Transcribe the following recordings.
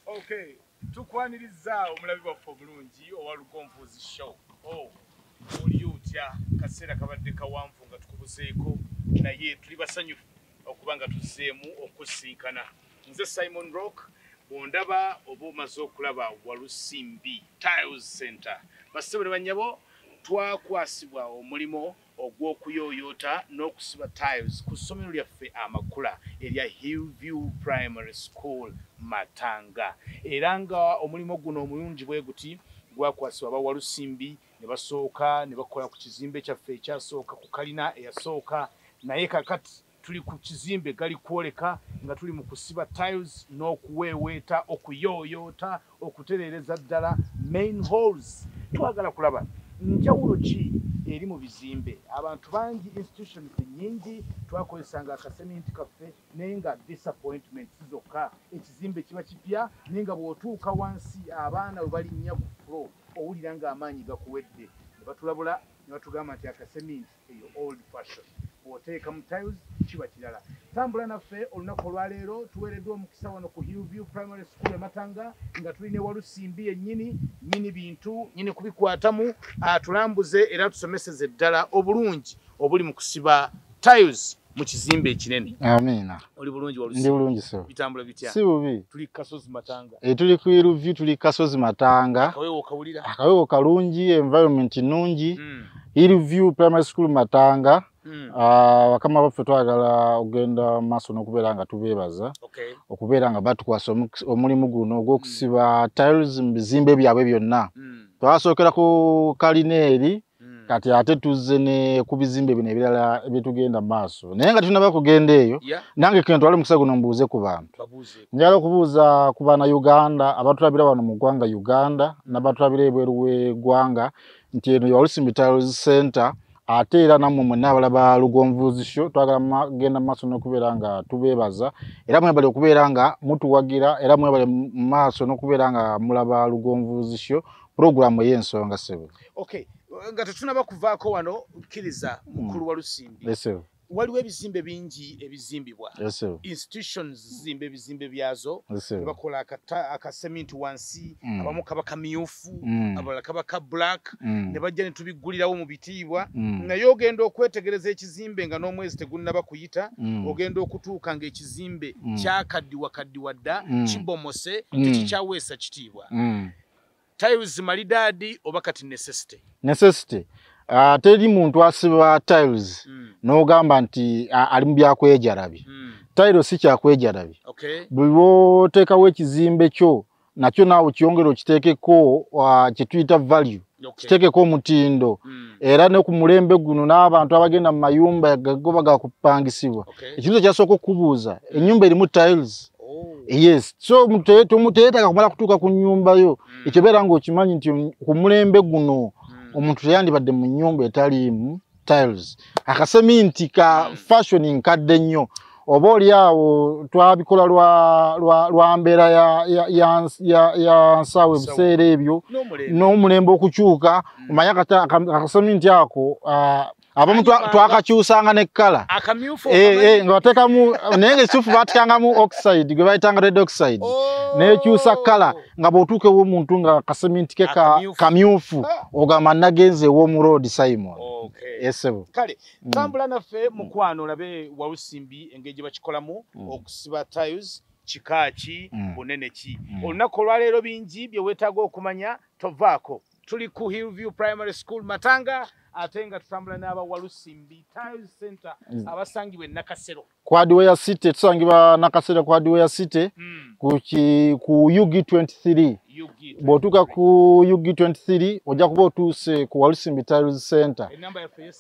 Okay. Tukwaniriza omulabi waffe obulungi owa Lugonvuzi show. Oli otya kaseera kabadde kawanvu nga tukubuzeeko naye tuli basanyufu okuba nga tuzzeemu okusinkana. Nze Simon Rock bondaba oba omaze okulaba Walusimbi Tiles Center. Bassebo ne bannyabo twakwasibwa omulimo ogw'okuyooyoota n'okusiba tiles ku ssomero lyaffe amakula erya Hillview Primary School Matanga. Era nga omulimo guno omulungi bwe guti gwakwasibwa aba Walusimbi ne basooka ne bakola ku kizimbe kyaffe ekyasooka ku kalina eyasooka, naye kakati tuli ku kizimbe gali kwoleka nga tuli mu kusiba tiles n'okuweeweeta, okuyooyoota, okutereereza ddala main halls. Twagala kulaba njawulo ki eri mu bizimbe. Abantu bangi, institutions nyingi twakozesanga akaseminti kaffe naye nga disappointment zokka. Ekizimbe kiba kipya naye nga bw'otuuka wansi abaana we balinnya ku floor owulira ng'amaanyi gakuwedde. Ne batulabula ne batugamba nti akaseminti eyo old fashion. Bw'oteeka mu tiles kiba kirala. Tambula naffe olunaku olwaleero tuweereddwa omukisa wano ku Hillview Primary School e Matanga nga tulina Walusimbi yennyini nnyini bintu nnyini kubikwatamu atulambuze era tusomeseze ddala obulungi obuli mu kusiba tiles mu kizimbe ekinene. Amiina. Oli bulungi Walusimbi? Ndi bulungi so. Bitambula bitya? Si bubi. Tuli Kasozi Matanga. Tuli ku Hillview, tuli Kasozi Matanga. Akawewo okawulira? Akawewo kalungi, environment nungi. Hillview Primary School Matanga. Wakama baffe twagala ogenda maaso n'okubeera nga tubeebaza. Okubeera nga batukwasa omulimu guno ogw'okusiba tiles mu bizimbe byabwe byonna. Twasookera ku kalineeri kati ate tuzze ne ku bizimbe bino ebirala ebitugenda maaso. Naye nga tunaba kugenda eyo, nange kento wali mukisa guno mbuuze ku bantu. Njagala okubuuza ku baana Uganda abatulabira wano mu ggwanga Uganda n'abatulabira ebweru w'eggwanga nti eno Walusimbi Tiles Center ate era nammwe mwenna abalaba Lugonvuzi show twagala genda maaso n'okubeera nga tubeebaza era mwebale okubeera nga mutuwagira era mwebale maaso n'okubeera nga mulaba Lugonvuzi show programu y'ensonga sebo. Okay. Nga tetunaba kuvaako wano kkiriza mukulu Walusimbi. Waliwo ebizimbe bingi ebizimbibwa. Institutions zimbe ebizimbe byazo bakola akaseminti wansi, abamu kaba kamyufu, abalala kaba ka black, ne bajja ne tubiggulirawo mu bitiibwa. Naye ogenda okwetegereza ekizimbe nga n'omwezi tegunnaba kuyita, ogenda okutuuka ng'ekizimbe kyakaddiwa dda, kibomose, tekikyaweesa kitiibwa. Tiles malidaadi oba kati necessity? Necessity. Teri muntu asiba tiles n'ogamba nti ali mu byakwejalabi. Tiles si kyakwejalabi. Buli lw'oteekawo ekizimbe kyo nakyo naawe kyongera okiteekeko kye tuyita value. Kiteekeko omutindo. Era ne ku mulembe guno n'abantu abagenda mu mayumba gagoba gakupangisibwa. Ekintu kyasooka okubuuza, ennyumba erimu tiles? Yes. So tumuteetaka kumala kutuuka ku nnyumba yo. Ekyo beera ng'okimanyi nti ku mulembe guno omuntu teyandibadde mu nnyumba etaliimu tiles. Akaseminti ka fashion nkadde nnyo. Oba oli awo twabikola lwa mbeera ya nsaawe ebiseera ebyo n'omulembe okukyuka omanye akaseminti ako abamu twakakyusanga ne kkala nga bateekamu naye ng'ekituufu baatekangamu oxide gwe bayitanga red oxide n'ekyusa kkala nga bw'otuuka ew'omuntu nga akaseminti ke kamyufu ogamba nagenze ew'omu road Simon. Esebo kale tambula naffe mukwano olabe Walusimbi engeri gye bakikolamu okusiba tiles kikaaki bunene ki. Olunaku olwaleero bingi bye weetaaga okumanya tovaako. Tuli ku Hillview Primary School Matanga ate nga tutambula n'aba Walusimbi Tiles Center abasangibwa e Nakasero. Ku Hardware City tusangibwa Nakasero ku Hardware City ku UG 23. Bw'otuuka ku UG 23 ojja kuba otuuse ku Walusimbi Tiles Center.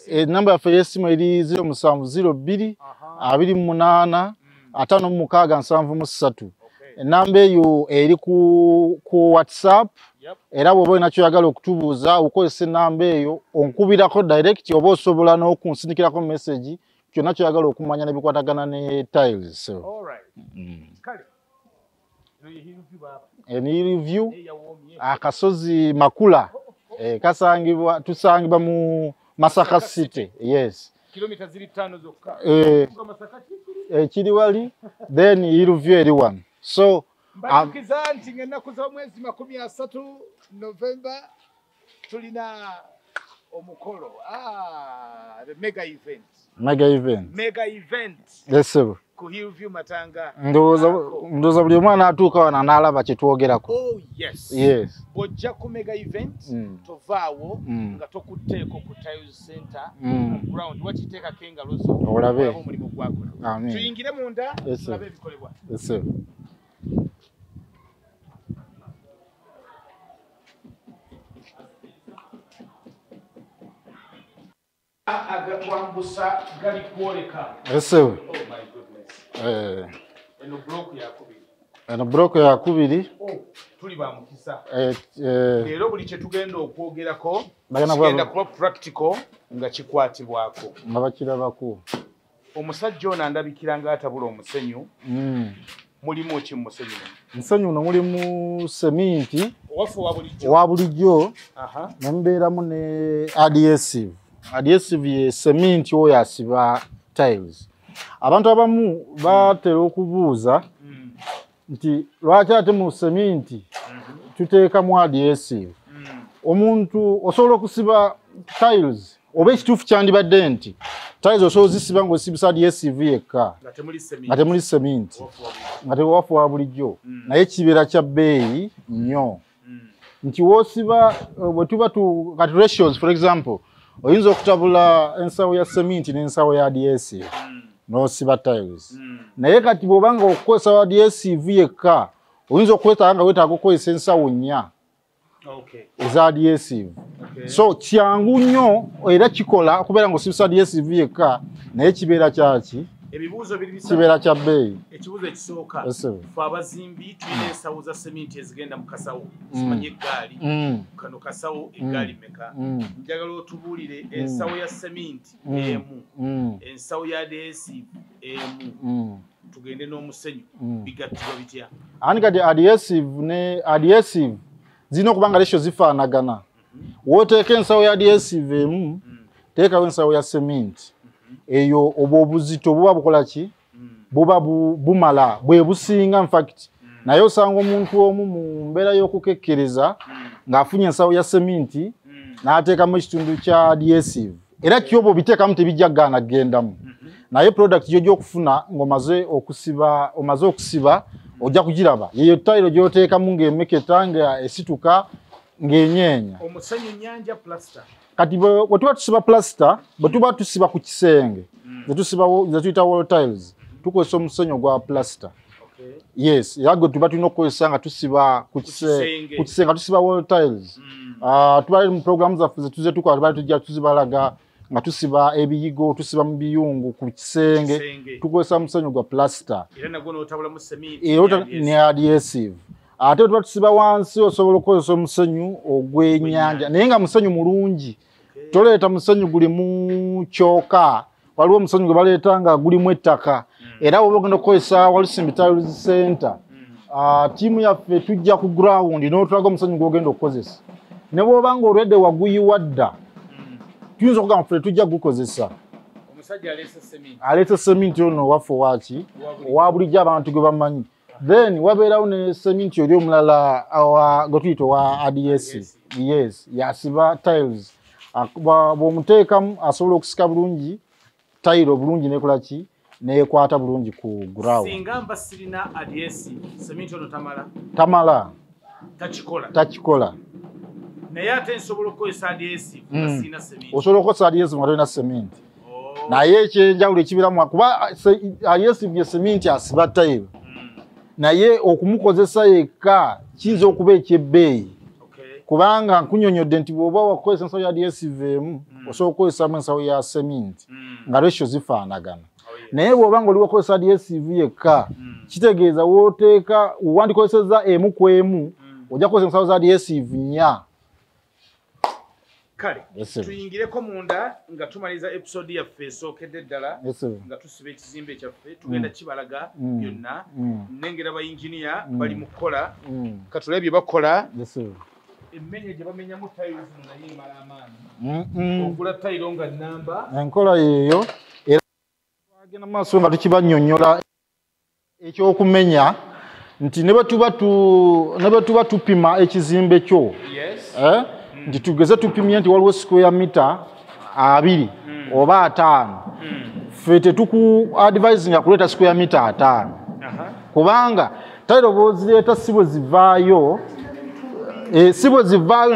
Enamba yaffe y'essimu eri 0702 28 5673. Enamba eyo eri ku WhatsApp. Era bw'oba olina kyoyagala okutubuuza okozesa enamba eyo onkubirako direct oba osobola n'okunsindikirako message kyonna kyoyagala okumanya n'ebikwatagana ne tiles. Hillview akasozi makula tusangibwa mu Masaka City. Yes. Kilomita ziri 5 zokka. Kiri wali then Hillview eri wano. So Mbatukiza nti ng'ennaku z'omwezi 30 November tulina omukolo. The mega event. Mega event. Yes sir. Ku Hillview Matanga. Ndoza buli mwana atuuka wana n'alaba kye twogerako. Oh yes. Yes. Bojja ku mega event tovaawo nga tokutteeko ku Tiles Center ground wakiteeka kengalozo olabe omulimu gwako. Amen. Tuyingire munda tulabe ebikolebwa. Yes sir. Agatwambusa gali kwoleka. Yes sir. Oh my goodness. Eno block ya kubiri. Oh, tuli ba mukisa. Leero buli kye tugenda okwogerako tugenda kuba practical nga kikwatibwako. Mabakirabako. Omusajja ono andabikira nga atabula omusenyu. Mulimu ki musenyu? Musenyu no mulimu seminti. Wafu wa bulijjo. Nembeeramu ne adhesive. Adhesive ye seminti oyo asiba tiles. Abantu abamu batera okubuuza nti lwaki ate mu seminti tuteekamu adhesive. Omuntu osobola okusiba tiles oba ekituufu kyandibadde nti tiles osobola ozisiba ng'osibisa adhesive yekka nga temuli seminti nga tewafu wa bulijjo naye kibeera kya bbeeyi nnyo nti wosiba bwe tuba kati ratios for example oyinza okutabula ensawo ya seminti n'ensawo ya adhesive n'osiba tiles naye kati bw'obanga okukozesa adhesive yekka oyinza okwetaaga nga weetaaga okukozesa ensawo 4 eza adhesive. So kyangu nnyo era kikola okubeera ng'osibisa adhesive yekka naye kibeera kyaki ebibuuzo biri bisatu kibeera kya bbeeyi. Ekibuuzo ekisooka fe abazimbi tulina ensawo za seminti ezigenda mu kasawo zimanye eggaali kano kasawo eggaali meka njagala otubuulire ensawo ya seminti emu ensawo ya adhesive emu tugende n'omusenyu bigattibwa bitya? Ani kati adhesive zina okuba nga ratio zifaanagana. Wooteeka ensawo ya adhesive emu teekawo ensawo ya seminti eyo oba obuzito buba bukola ki buba bumala bwe businga in fact naye osanga omuntu omu mu mbeera y'okukekkereza ng'afunye ensawo ya seminti n'ateekamu ekitundu kya adhesive era kyoba obiteekamu tebijja gaana gendamu naye product gy'ojja okufuna ng'omaze okusiba ojja kugiraba yeyo tayiro gy'oteekamu ng'emeketa nga esituka ng'enyeenya. Omusenyu nnyanja plaster. Kati bwe tuba tusiba plaster bwe tuba tusiba ku kisenge ze tuyita wall tiles tukozesa omusenyu gwa plaster. Yes era gwe tuba tulina okukozesa nga tusiba ku kisenge nga tusiba wall tiles. Tuba mu programu zaffe ze tuze tukola tuba tujja tuzibalaga nga tusiba ebiyigo tusiba mu biyungu ku kisenge tukozesa musenyu gwa plaster era nagwo n'otabula mu seminti ne adhesive. Ate tuba tusiba wansi osobola okukozesa omusenyu ogw'ennyanja naye nga musenyu mulungi. Toleeta musenyu guli mu kyoka waliwo omusenyu gwe baleeta nga gulimu ettaka era bw'oba ogenda okukozesa Walusimbi Tiles Center ttiimu yaffe tujja ku ground n'otulaga omusenyu gw'ogenda okukozesa ne bw'oba nga olwedde waguyiwa dda tuyinza okugamba ffe tujja gukozesa. Omusajja aleese seminti ono waffe waki owa bulijjo abantu gwe bamanyi. Then wabeerawo ne seminti oli omulala gwe tuyita owa adhesive. Yes yasiba tiles bw'omuteekamu asobola okusika bulungi tayiro bulungi nekola ki neekwata bulungi ku ground. Singa mba sirina adhesive seminti ono tamala takikola naye ate nsobola okukozesa adhesive nga sirina seminti. Osobola okukozesa adhesive nga tolina seminti naye ekyenjawulo ekibiramu kuba adhesive ye seminti asiba tayiro naye okumukozesa yekka kiyinza okuba ekyebbeeyi kubanga nkunyonyodde nti bw'oba wakozesa ensawo ya adhesive emu osobola okukozesamu ensawo ya seminti nga ratio zifaanagana naye bw'oba nga oli wakozesa adhesive yekka kitegeeza wooteeka wandikozesezza emu ku emu ojja kukozesa ensawo za adhesive 4. Kale tuyingireko munda nga tumaliza episode yaffe esookedde ddala nga tusiba ekizimbe kyaffe tugenda kibalaga byonna nnengera ba engineer bali mu kukola katulabye bakola emmenya gye bamenyamu tiles naye emala amaanyi ogula tayiro nga nnamba enkola yeeyo era twagenda maaso nga tukibannyonnyola ekyokumenya nti ne bwe tupima ekizimbe kyo nti tugeze tupimye nti waliwo square meter 2 oba 5 ffe tetuku advising kuleta square meter 5 kubanga tairo bozileta sibo zivaayo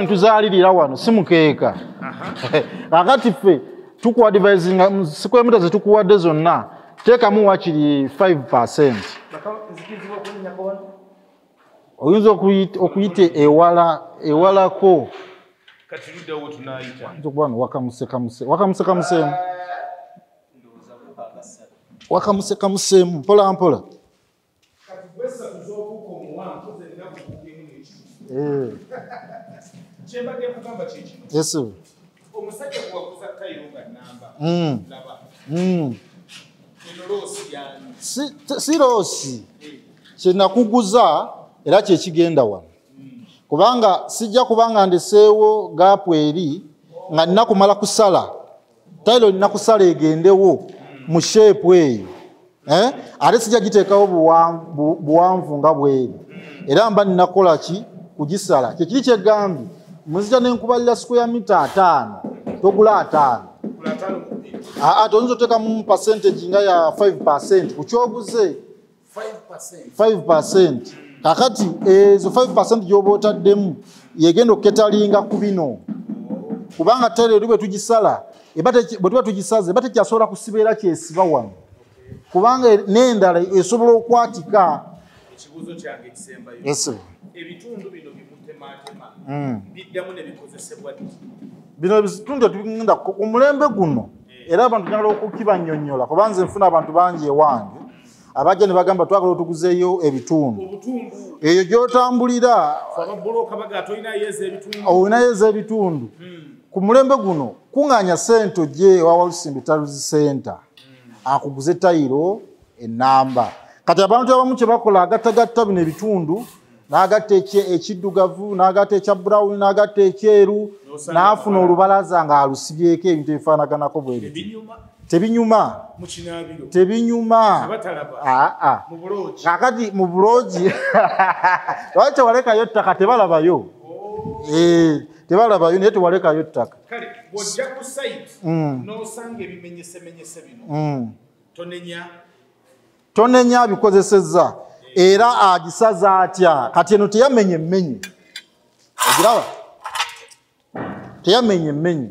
ntuzalirira wano simukeeka kakati ffe tuku advising square meter zetukuwadde zonna teekamu wakiri 5%. Oyinza okuyita ewalako kati luddawo tunaayita nzokubano wakamusekamuseemu mpola mpola kyembadde kugamba kyekino yesu omusajja kuwakuza tayiro nga namba laba eno loosi yani si loosi kyenakuguza era kyekigenda wano kubanga sijja kubanga ndeseewo gaapu eri nga nina kumala kusala tayiro nina kusala egendewo mu sheepu eyo ate sijja giteekawo buwanvu nga bweri era mba nina kukola ki kugisala kyekiri kyegambye muzija nenkubalira square meter 5 togula 5 toyinza oteekamu percentage nga ya 5% kukyoguze 5%. Kakati ezo 5% gyoba otaddemu yegenda okuketalinga ku bino kubanga tayiro bwe tugisala bwe tuba tugisaze eba tekyasobola kusiba kyesiba wano kubanga n'endala esobola okwatika. Ekibuuzo kyange kisembayo ebitundu bino bimutemaatema biddamu ne bikozesebwa bino ebitundu tugenda ku mulembe guno era abantu nyagala okukibannyonnyola kuba nze nfuna abantu bangi ewange abajja ne bagamba twagala otuguzeeyo ebitundu eyo gy'otambulira olinayo ebitundu ku mulembe guno kuŋŋaanya sente ojje wa Walusimbi Taluzi Center akuguze tayiro ennamba. Kati abantu abamu kye bakola agattagatta bino ebitundu n'agatta ekiddugavu n'agatta ekya brown n'agatta ekyeru n'afuna olubalaza ng'alusibyeko ebintu ebifaanaganako bwe bityo tebinyuma kakati mu buloogi lwaki tewalekayo ttaka tebalabayo naye tewalekayo ttaka bw'ojja ku site n'osanga ebimenyesemenyese bino tonenya abikozesezza era agisaza atya kati eno teyamenye emmenye ogiraba teyamenye emmenye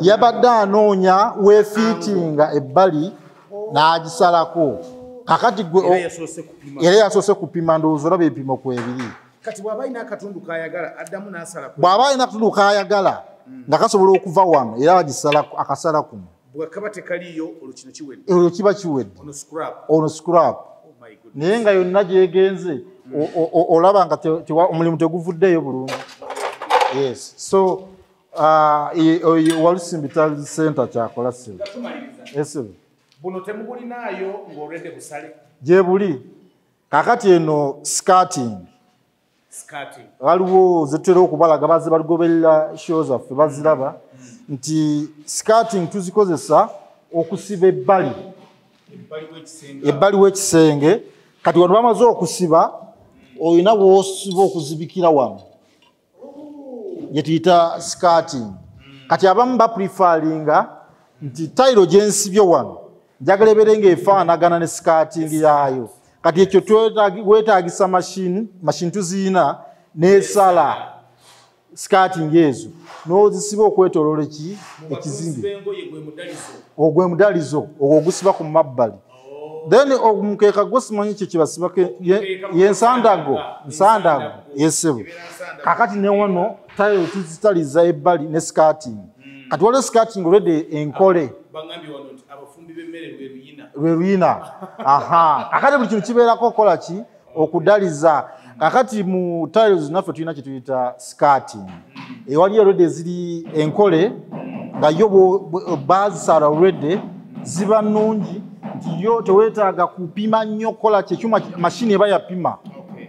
yabadde anoonya weefiitinga ebbali n'agisalako kakati era yasoose kupima ndowooza olaba ebipimo ku ebiri kati bw'aba alina akatundu kayagala addamu n'asala bw'aba alina akatundu kayagala nga kasobola okuva wano era akasala kuno bwekaba tekaliyo olwo olwo kiba kiwedde ono scrap naye nga yonna gyegenze olaba nga omulimu teguvuddeyo bulungi. Yes, so Walusimbi Taluzi Center kyakola sebe buno temubulinaayo ng'olwedde busale gye buli kakati eno skirting waliwo zetutera okubalaga bazze baligoberera show zaffe baziraba nti skirting tuzikozesa okusiba ebbali w'ekisenge kati wano bamaze okusiba olina bw'osiba okuzibikira wano yetuyita skirting. Kati abamu baprefaringa nti tayiro gyensibye wano njagala ebeere ng'efaanagana ne skirting yayo kati ekyo weetaagisa mashini tuziina n'esala skirting ezo n'ozisiba okwetooloola ekizimbe ogwe mudalizo ogwo ogusiba ku mabbali then omukeeka gwo simanyi kye kibasibako yensandago yesebo kakati ne wano tayiro tuzitaliza ebbali ne skirting kati waliwo skirting olwedde enkole lwe luyina kakati buli kintu kibeerako okukola ki okudaliza kakati mu tiles naffe tulina kye tuyita skirting ewali olwedde eziri enkole nga yo bazisala olwedde ziba nnungi nti yo teweetaaga kupima nnyo okukola ki ekyuma mashini eba yapima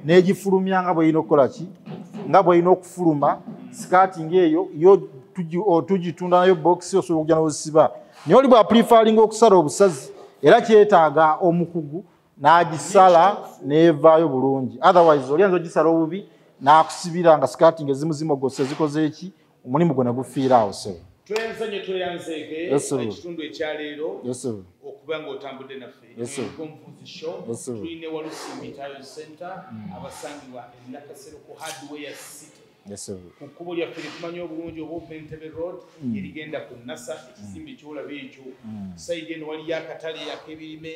n'egifulumya nga bw'erina okukola ki nga bw'erina okufuluma skirting eyo yo tugitunda nayo bokisi osobola okujja n'ozisiba naye oli bwaprefaringa okusala obusazi era kyetaaga omukugu n'agisala n'evaayo bulungi. Otherwise olyanza ogisala obubi n'akusibira nga skating ezimuzimogose zikoze eki omulimu gwe nagufiira awo sebo. Tweyanzeege ekitundu ekyaleero okuba ng'otambudde naffe Lugonvuzi Show tulina Walusimbi Tiles Center abasangibwa e Nakasero ku Hardware City. Ku kkubo lyaffe litumanyi obulungi oba Entebbe Road erigenda ku Nasa ekizimbe kyolaba ekyo sayidi eno waliyo akatale ak'ebirime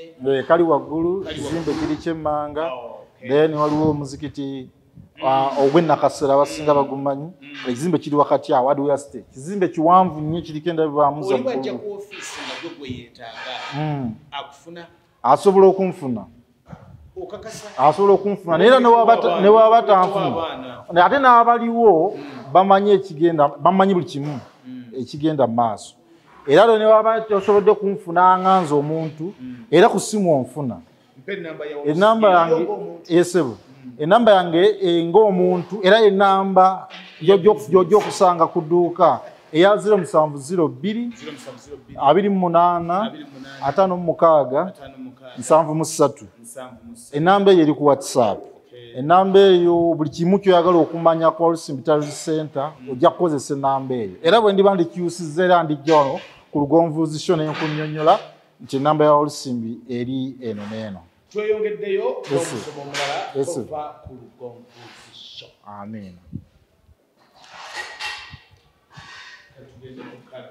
kali waggulu ekizimbe kiri kyemmanga then waliwo omuzikiti ogw'Enakasero abasinga bagumanyi ekizimbe kiri wakati awo Hardware City ekizimbe kiwanvu nnyo kiriko endabibwamu za bajja ku ofiisi nagwe gwe yeetaaga akufuna asobola okunfuna asobola okunfuna naye era ne waba tanfuna ate n'abaliwo bamanyi buli kimu ekigenda mu maaso era ne waba tosobodde kunfuna nganza omuntu era ku ssimu onfuna enamba yange esebo enamba yange ng'omuntu era enamba gy'okusanga ku dduuka eya 0702 28 56 73 enamba eyo eri ku WhatsApp. Enamba eyo buli kimu kyoyagala okumanya ku Walusimbi Tiles Center ojja kukozesa enamba eyo era bwe ndiba ndikyusizza era ndijja wano ku Lugonvuzi Show ne nkunnyonnyola nti enamba ya Walusimbi eri eno n'eno. Tweyongeddeyo omusomo omulala okuva ku Lugonvuzi Show. Amen. Katugende mu kala.